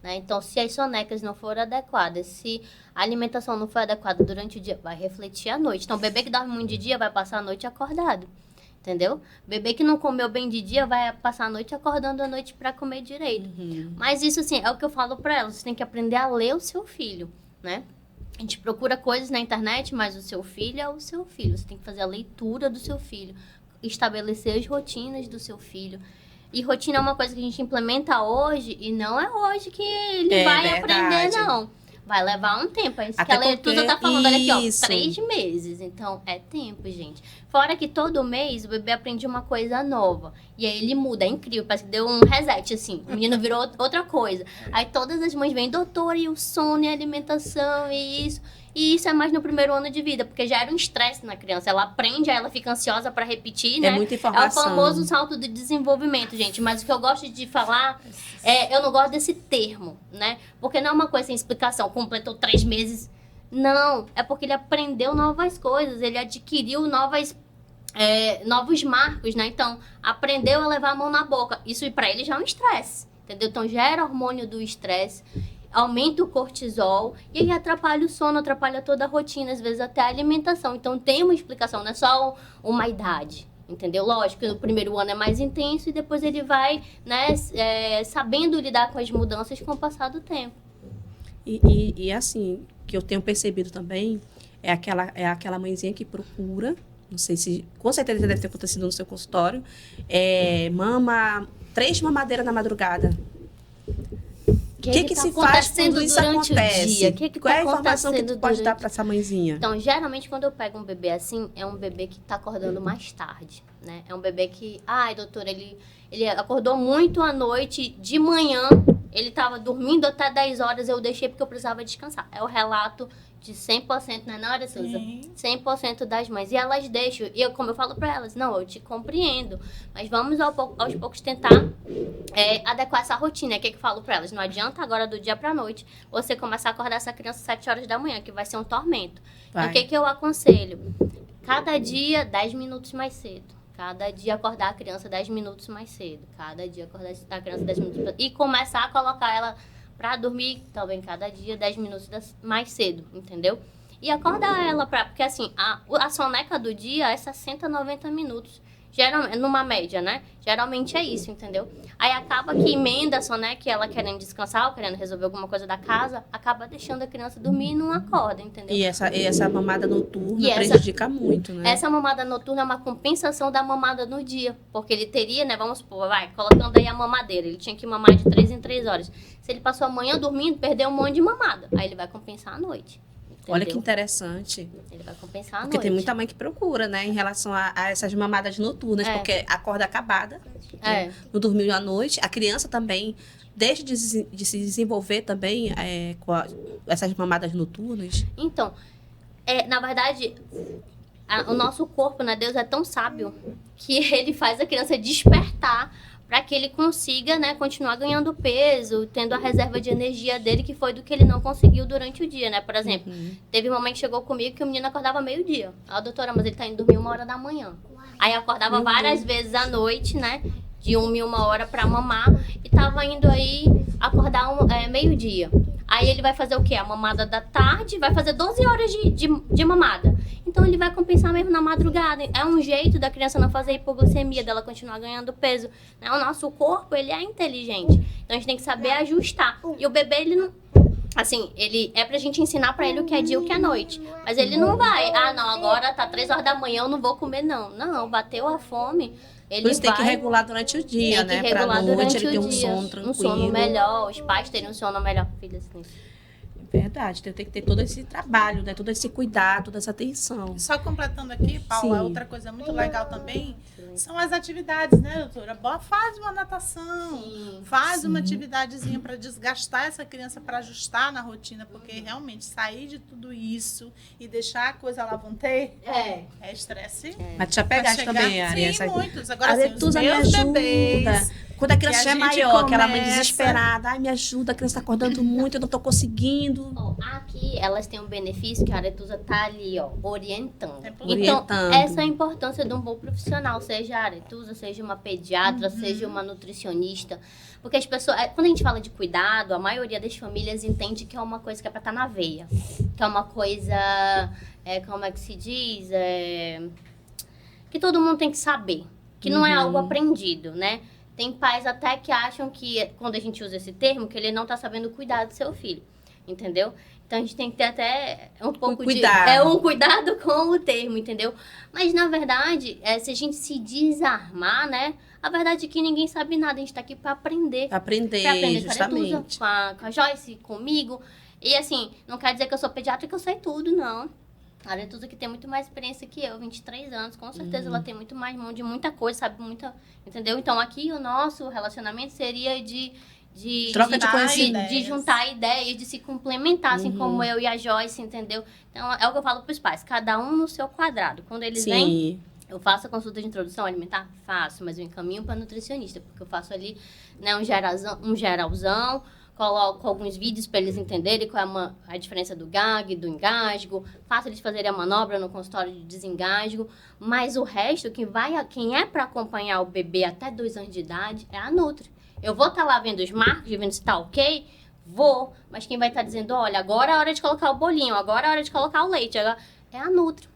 Speaker 4: Então, se as sonecas não forem adequadas, se a alimentação não for adequada durante o dia, vai refletir à noite. Então, o bebê que dorme muito de dia vai passar a noite acordado, entendeu? Bebê que não comeu bem de dia vai passar a noite acordando à noite para comer direito. Mas isso, assim, é o que eu falo para elas. Você tem que aprender a ler o seu filho, né? A gente procura coisas na internet, mas o seu filho é o seu filho. Você tem que fazer a leitura do seu filho, estabelecer as rotinas do seu filho. E rotina é uma coisa que a gente implementa hoje e não é hoje que ele vai aprender, não. Vai levar um tempo. É isso que
Speaker 1: Até
Speaker 4: a Letusa tá falando. Olha aqui, ó,
Speaker 1: isso.
Speaker 4: 3 meses. Então, é tempo, gente. Fora que todo mês o bebê aprende uma coisa nova. E aí ele muda, é incrível. Parece que deu um reset, assim. O menino virou outra coisa. Aí todas as mães vêm, doutora, e o sono, e a alimentação, e isso. E isso é mais no primeiro ano de vida, porque já era um estresse na criança. Ela aprende, aí ela fica ansiosa para repetir, né?
Speaker 1: É muita informação.
Speaker 4: É o famoso salto de desenvolvimento, gente. Mas o que eu gosto de falar eu não gosto desse termo, né? Porque não é uma coisa sem explicação. Completou 3 meses. Não, é porque ele aprendeu novas coisas. Ele adquiriu novos marcos, né? Então, aprendeu a levar a mão na boca. Isso para ele já é um estresse, entendeu? Então, gera hormônio do estresse. Aumenta o cortisol e aí atrapalha o sono, atrapalha toda a rotina, às vezes até a alimentação. Então tem uma explicação, não é só uma idade, entendeu? Lógico que no primeiro ano é mais intenso e depois ele vai, né, sabendo lidar com as mudanças com o passar do tempo.
Speaker 1: E assim, que eu tenho percebido também, é aquela mãezinha que procura, não sei se, com certeza deve ter acontecido no seu consultório, mama 3 mamadeiras na madrugada. O que se faz quando isso acontece? Qual é a informação que tu pode dar para essa mãezinha?
Speaker 4: Então, geralmente, quando eu pego um bebê assim, é um bebê que tá acordando mais tarde, né? É um bebê que, doutora, ele acordou muito à noite, de manhã, ele tava dormindo até 10 horas, eu deixei porque eu precisava descansar. É o relato de 100%, não é na hora, Suza? 100% das mães. E elas deixam, e como eu falo para elas, não, eu te compreendo, mas vamos aos poucos tentar adequar essa rotina. O que eu falo para elas? Não adianta agora, do dia para noite, você começar a acordar essa criança às 7 horas da manhã, que vai ser um tormento. Então, o que eu aconselho? Cada dia, 10 minutos mais cedo. Cada dia acordar a criança 10 minutos mais cedo. Cada dia acordar a criança 10 minutos mais cedo. E começar a colocar ela para dormir também cada dia 10 minutos mais cedo, entendeu? E acordar ela porque assim, a soneca do dia é 60, 90 minutos. Geralmente, numa média, né? Geralmente é isso, entendeu? Aí acaba que emenda a soneca, ela querendo descansar, ou querendo resolver alguma coisa da casa, acaba deixando a criança dormir e não acorda, entendeu?
Speaker 1: E essa mamada noturna prejudica muito, né?
Speaker 4: Essa mamada noturna é uma compensação da mamada no dia. Porque ele teria, né? Vamos supor, colocando aí a mamadeira. Ele tinha que mamar de 3 em 3 horas. Se ele passou a manhã dormindo, perdeu um monte de mamada. Aí ele vai compensar à noite. Entendeu?
Speaker 1: Olha que interessante.
Speaker 4: Ele vai compensar à noite.
Speaker 1: Porque tem muita mãe que procura, né? Em relação a essas mamadas noturnas. Porque acorda acabada. Não dormiu à noite. A criança também deixa de se desenvolver também com essas mamadas noturnas.
Speaker 4: Então, na verdade, o nosso corpo, né? Deus é tão sábio que ele faz a criança despertar para que ele consiga, né, continuar ganhando peso, tendo a reserva de energia dele, que foi do que ele não conseguiu durante o dia, né? Por exemplo, teve uma mãe que chegou comigo que o menino acordava meio-dia. Doutora, mas ele tá indo dormir 1h da manhã. Aí acordava várias vezes à noite, né? De 1 em 1 hora para mamar. E tava indo aí acordar meio-dia. Aí ele vai fazer o quê? A mamada da tarde, vai fazer 12 horas de mamada. Então ele vai compensar mesmo na madrugada. É um jeito da criança não fazer hipoglicemia, dela continuar ganhando peso. Né? O nosso corpo, ele é inteligente. Então a gente tem que saber ajustar. E o bebê, ele não... Assim, ele é pra gente ensinar pra ele o que é dia e o que é noite. Mas ele não vai, não, agora tá 3 horas da manhã, eu não vou comer, não. Não, bateu a fome, ele
Speaker 1: Por isso tem que regular durante o dia, né?
Speaker 4: Tem que regular durante
Speaker 1: ele ter
Speaker 4: o dia.
Speaker 1: Um sono tranquilo.
Speaker 4: Um sono melhor, os pais terem um sono melhor. Filha, assim.
Speaker 1: Verdade, tem que ter todo esse trabalho, né? Todo esse cuidado, toda essa atenção.
Speaker 2: Só completando aqui, Paula, outra coisa muito legal também são as atividades, né, doutora? Faz uma natação, faz uma atividadezinha para desgastar essa criança, para ajustar na rotina, porque realmente sair de tudo isso e deixar a coisa lá vão ter é estresse.
Speaker 1: Mas tu já pegaste também, Ari?
Speaker 2: Sim, muitos. Agora,
Speaker 1: a Letusa me ajuda.
Speaker 2: Bebês,
Speaker 1: quando a criança já é maior, aquela mãe
Speaker 2: começa...
Speaker 1: desesperada. Ai, me ajuda, a criança tá acordando muito, eu não tô conseguindo.
Speaker 4: Aqui, elas têm um benefício que a Aretusa tá ali, orientando.
Speaker 1: Então,
Speaker 4: essa é a importância de um bom profissional, seja a Aretusa, seja uma pediatra, seja uma nutricionista. Porque as pessoas, quando a gente fala de cuidado, a maioria das famílias entende que é uma coisa que é pra estar na veia. Que é uma coisa, como é que se diz? Que todo mundo tem que saber. Que não é algo aprendido, né? Tem pais até que acham que, quando a gente usa esse termo, que ele não tá sabendo cuidar do seu filho, entendeu? Então, a gente tem que ter até um pouco
Speaker 1: cuidado.
Speaker 4: um cuidado com o termo, entendeu? Mas, na verdade, se a gente se desarmar, né? A verdade é que ninguém sabe nada, a gente tá aqui para aprender.
Speaker 1: Aprender,
Speaker 4: Pra aprender
Speaker 1: justamente.
Speaker 4: com a Joyce, comigo. E assim, não quer dizer que eu sou pediatra e que eu sei tudo, não. A Aretusa que tem muito mais experiência que eu, 23 anos, com certeza ela tem muito mais mão de muita coisa, sabe muita, entendeu? Então aqui o nosso relacionamento seria de
Speaker 1: Troca de conhecimento.
Speaker 4: de juntar ideias, de se complementar, assim como eu e a Joyce, entendeu? Então é o que eu falo para os pais, cada um no seu quadrado. Quando eles vêm, eu faço a consulta de introdução alimentar? Faço, mas eu encaminho para nutricionista, porque eu faço ali, né, um geralzão, coloco alguns vídeos para eles entenderem qual é a diferença do gag, do engasgo, faço eles fazerem a manobra no consultório de desengasgo, mas o resto, quem é para acompanhar o bebê até 2 anos de idade, é a Nutri. Eu vou estar lá vendo os marcos, vendo se está ok, vou, mas quem vai estar dizendo, olha, agora é a hora de colocar o bolinho, agora é a hora de colocar o leite, agora é a Nutri.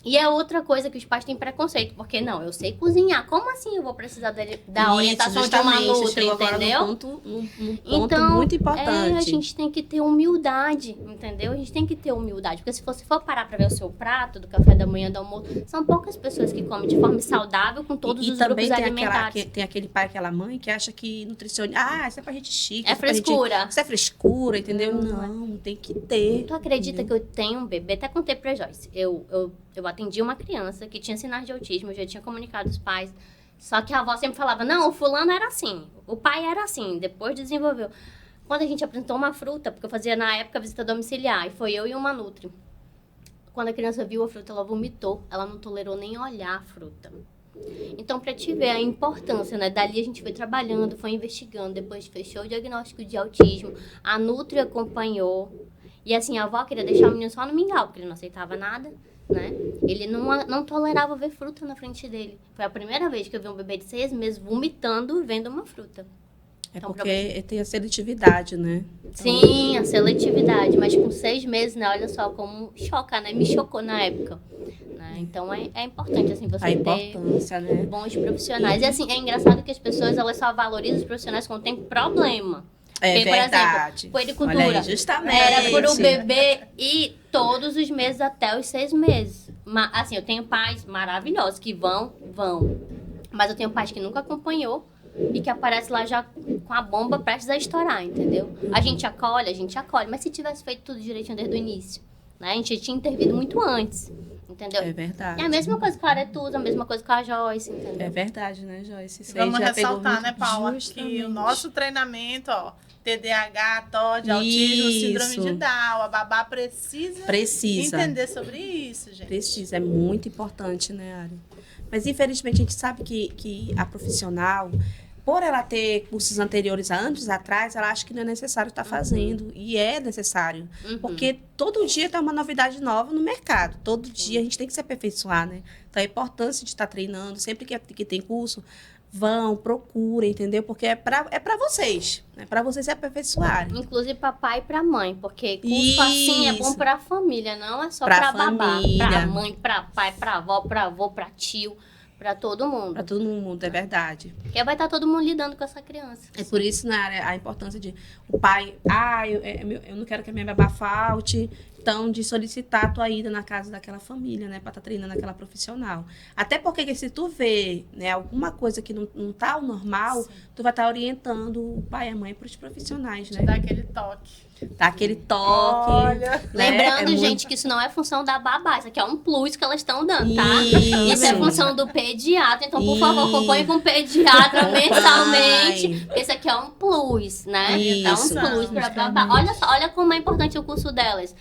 Speaker 4: E é outra coisa que os pais têm preconceito, porque não, eu sei cozinhar, como assim eu vou precisar da orientação de uma Nutri, entendeu?
Speaker 1: Um ponto muito importante.
Speaker 4: A gente tem que ter humildade, entendeu? A gente tem que ter humildade, porque se você for parar para ver o seu prato do café da manhã, do almoço, são poucas pessoas que comem de forma saudável com todos os grupos alimentares.
Speaker 1: Tem aquele pai, aquela mãe que acha que nutricionista, isso é pra gente chique.
Speaker 4: É frescura.
Speaker 1: Isso é frescura, entendeu? Não, tem que ter.
Speaker 4: Tu acredita que eu tenho um bebê? Até contei pra Joyce. Eu atendi uma criança que tinha sinais de autismo, eu já tinha comunicado aos pais. Só que a avó sempre falava, não, o fulano era assim, o pai era assim, depois desenvolveu. Quando a gente apresentou uma fruta, porque eu fazia na época visita domiciliar, e foi eu e uma Nutri. Quando a criança viu a fruta, ela vomitou, ela não tolerou nem olhar a fruta. Então, para te ver a importância, né? Dali a gente foi trabalhando, foi investigando, depois fechou o diagnóstico de autismo, a Nutri acompanhou. E assim, a avó queria deixar o menino só no mingau, porque ele não aceitava nada, né? Ele não tolerava ver fruta na frente dele. Foi a primeira vez que eu vi um bebê de 6 meses vomitando vendo uma fruta.
Speaker 1: Então, porque tem a seletividade, né?
Speaker 4: Sim, a seletividade. Mas com 6 meses, né? Olha só como choca, né? Me chocou na época. Né? Então, é importante, assim, você ter
Speaker 1: né?
Speaker 4: bons profissionais. E, assim, é engraçado que as pessoas, elas só valorizam os profissionais quando tem problema.
Speaker 1: É
Speaker 4: porque,
Speaker 1: verdade.
Speaker 4: Por exemplo, puericultura.
Speaker 1: Justamente.
Speaker 4: Era por o bebê ir todos os meses até os 6 meses. Assim, eu tenho pais maravilhosos que vão. Mas eu tenho pais que nunca acompanhou e que aparece lá já com a bomba prestes a estourar, entendeu? A gente acolhe. Mas se tivesse feito tudo direitinho desde o início, né? A gente tinha intervido muito antes. Entendeu?
Speaker 1: É verdade.
Speaker 4: É a mesma coisa com a Aretusa, a mesma coisa com a Joyce, entendeu?
Speaker 1: É verdade, né, Joyce? Isso
Speaker 2: vamos
Speaker 1: já
Speaker 2: ressaltar, né, Paula, que o nosso treinamento, TDAH, TOD, autismo, síndrome de Down, a babá precisa entender sobre isso, gente.
Speaker 1: Precisa, é muito importante, né, Ari? Mas, infelizmente, a gente sabe que a profissional, por ela ter cursos anteriores a anos atrás, ela acha que não é necessário estar fazendo. E é necessário. Porque todo dia tem uma novidade nova no mercado. Todo dia a gente tem que se aperfeiçoar, né? Então, a importância de estar treinando, sempre que tem curso, procurem, entendeu? Porque é para vocês. É para vocês se aperfeiçoarem.
Speaker 4: Inclusive para pai e para mãe. Porque curso assim é bom para a família, não é só para babá. Para mãe, para pai, para avó, para avô, para tio. Para todo mundo.
Speaker 1: Para todo mundo, é verdade.
Speaker 4: Porque vai estar todo mundo lidando com essa criança.
Speaker 1: É por isso, né, a importância de o pai... eu não quero que a minha babá falte. Então, de solicitar a tua ida na casa daquela família, né? Para estar treinando aquela profissional. Até porque se tu vê, né, alguma coisa que não tá ao normal, sim, tu vai estar orientando o pai e a mãe para os profissionais, né?
Speaker 2: Dá aquele toque.
Speaker 1: Dá aquele toque.
Speaker 2: Olha.
Speaker 1: Né?
Speaker 4: Lembrando, gente, que isso não é função da babá. Isso aqui é um plus que elas estão dando, tá? Isso é função do pediatra. Então, por favor, acompanhe com o pediatra mensalmente. Porque isso aqui é um plus, né?
Speaker 1: Isso.
Speaker 4: É um plus pra babá. Olha só, olha como é importante o curso delas.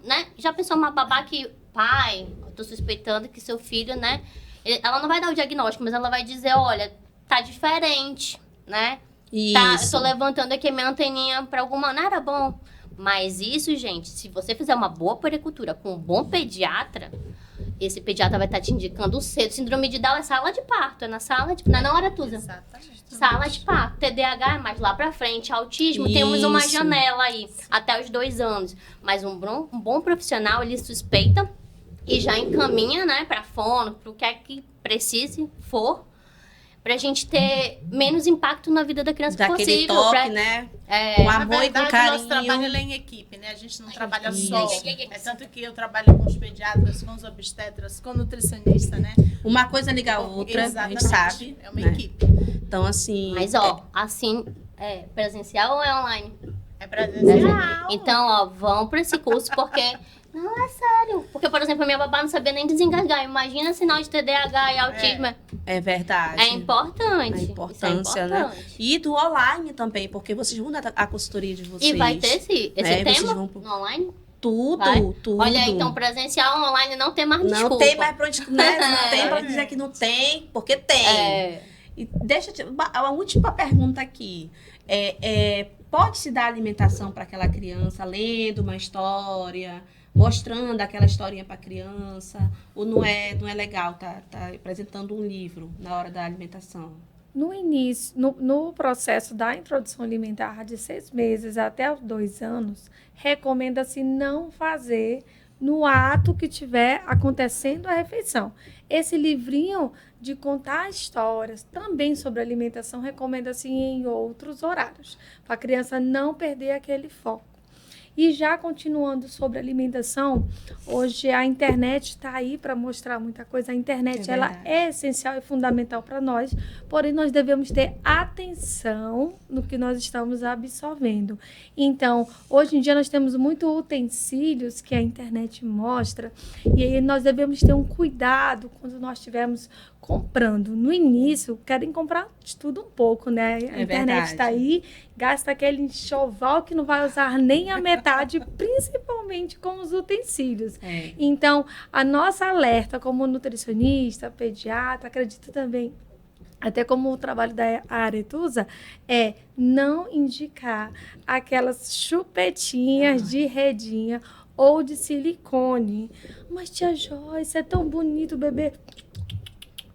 Speaker 4: Né? Já pensou uma babá que, pai, eu tô suspeitando que seu filho, né? Ela não vai dar o diagnóstico, mas ela vai dizer, olha, tá diferente, né?
Speaker 1: Isso.
Speaker 4: Tá, eu tô levantando aqui a minha anteninha pra alguma... Não era bom. Mas isso, gente, se você fizer uma boa puericultura com um bom pediatra, esse pediatra vai estar te indicando cedo. Síndrome de Down é sala de parto, é na sala de... Não é na Aretusa.
Speaker 2: Exatamente.
Speaker 4: Sala de parto. TDAH é mais lá pra frente. Autismo, temos uma janela aí, até os 2 anos. Mas um bom profissional, ele suspeita e já encaminha, né, pra fono, pro que é que precise, pra gente ter menos impacto na vida da criança
Speaker 1: daquele
Speaker 4: possível.
Speaker 1: Toque, né? Com amor e com carinho.
Speaker 2: Nosso trabalho é em equipe, né? A gente não trabalha só. É tanto que eu trabalho com os pediatras, com os obstetras, com o nutricionista, né?
Speaker 1: Uma coisa liga a outra,
Speaker 2: exatamente,
Speaker 1: a gente sabe.
Speaker 2: É uma
Speaker 1: né?
Speaker 2: equipe.
Speaker 1: Então, assim...
Speaker 4: Mas, assim, presencial ou é online?
Speaker 2: É presencial.
Speaker 4: Então, ó, vão pra esse curso porque... Não, é sério. Porque, por exemplo, a minha babá não sabia nem desengasgar. Imagina sinal de TDAH e autismo.
Speaker 1: É verdade.
Speaker 4: É importante.
Speaker 1: A importância,
Speaker 4: Isso é importante.
Speaker 1: E do online também, porque vocês vão dar a consultoria de vocês.
Speaker 4: E vai ter esse
Speaker 1: Vocês
Speaker 4: tema
Speaker 1: vão
Speaker 4: no online?
Speaker 1: Tudo,
Speaker 4: Vai?
Speaker 1: tudo.
Speaker 4: Olha, então presencial online não tem mais
Speaker 1: Não
Speaker 4: desculpa.
Speaker 1: tem mais pra onde, né? Não tem pra dizer que não tem, porque tem.
Speaker 4: É.
Speaker 1: E deixa eu a última pergunta aqui. Pode-se dar alimentação para aquela criança lendo uma história, mostrando aquela historinha para a criança? Ou não é legal tá apresentando um livro na hora da alimentação?
Speaker 3: No início, no processo da introdução alimentar de 6 meses até os 2 anos, recomenda-se não fazer no ato que estiver acontecendo a refeição. Esse livrinho de contar histórias, também sobre alimentação, recomenda-se em outros horários, para a criança não perder aquele foco. E já continuando sobre alimentação, hoje a internet está aí para mostrar muita coisa. A internet ela é essencial e fundamental para nós, porém nós devemos ter atenção no que nós estamos absorvendo. Então, hoje em dia nós temos muitos utensílios que a internet mostra, e aí nós devemos ter um cuidado quando nós estivermos comprando. No início, querem comprar de tudo um pouco, né? A internet está aí, gasta aquele enxoval que não vai usar nem a metade, principalmente com os utensílios. Então, a nossa alerta como nutricionista, pediatra, acredito também, até como o trabalho da Aretusa, é não indicar aquelas chupetinhas de redinha ou de silicone. Mas, tia Joyce, é tão bonito, bebê.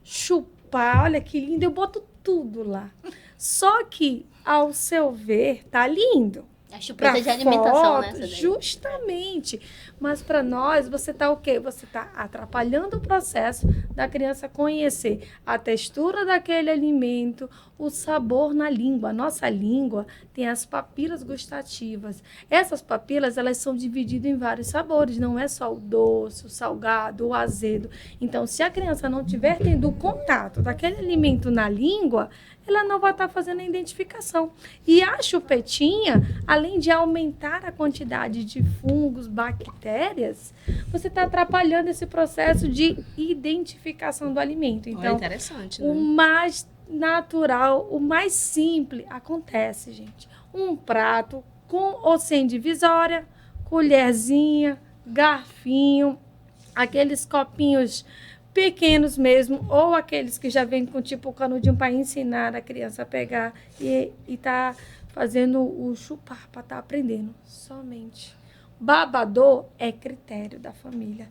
Speaker 3: Chupar, olha que lindo, eu boto tudo lá. Só que, ao seu ver, tá lindo.
Speaker 4: A chupeta de alimentação, né?
Speaker 3: Justamente. Mas para nós, você tá o quê? Você tá atrapalhando o processo da criança conhecer a textura daquele alimento, o sabor na língua. A nossa língua tem as papilas gustativas. Essas papilas, elas são divididas em vários sabores. Não é só o doce, o salgado, o azedo. Então, se a criança não tiver tendo o contato daquele alimento na língua, ela não vai estar fazendo a identificação. E a chupetinha, além de aumentar a quantidade de fungos, bactérias, você está atrapalhando esse processo de identificação do alimento. Então,
Speaker 1: interessante, né?
Speaker 3: O mais natural, o mais simples acontece, gente. Um prato com ou sem divisória, colherzinha, garfinho, aqueles copinhos pequenos mesmo, ou aqueles que já vêm com tipo canudinho para ensinar a criança a pegar e tá fazendo o chupar para estar aprendendo somente. Babador é critério da família.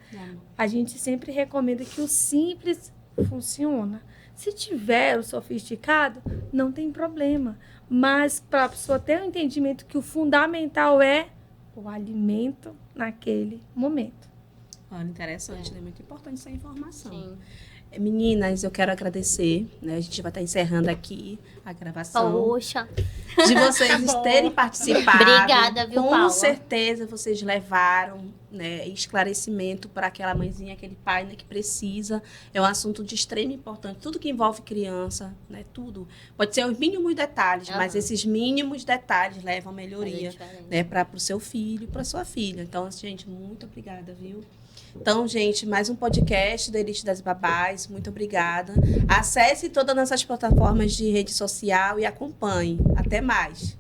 Speaker 3: A gente sempre recomenda que o simples funciona. Se tiver o sofisticado, não tem problema. Mas para a pessoa ter um entendimento que o fundamental é o alimento naquele momento.
Speaker 1: Olha, interessante, né? Muito importante essa informação.
Speaker 4: Sim.
Speaker 1: Meninas, eu quero agradecer, né? A gente vai estar encerrando aqui a gravação.
Speaker 4: Poxa.
Speaker 1: De vocês terem participado.
Speaker 4: Obrigada, viu,
Speaker 1: Com
Speaker 4: Paula?
Speaker 1: certeza vocês levaram, né, esclarecimento para aquela mãezinha, aquele pai, né, que precisa. É um assunto de extrema importância. Tudo que envolve criança, né, tudo. Pode ser os mínimos detalhes, mas esses mínimos detalhes levam a melhoria, né, para o seu filho, para sua filha. Então, gente, muito obrigada, viu? Então, gente, mais um podcast da Elite das Babás. Muito obrigada. Acesse todas as nossas plataformas de rede social e acompanhe. Até mais.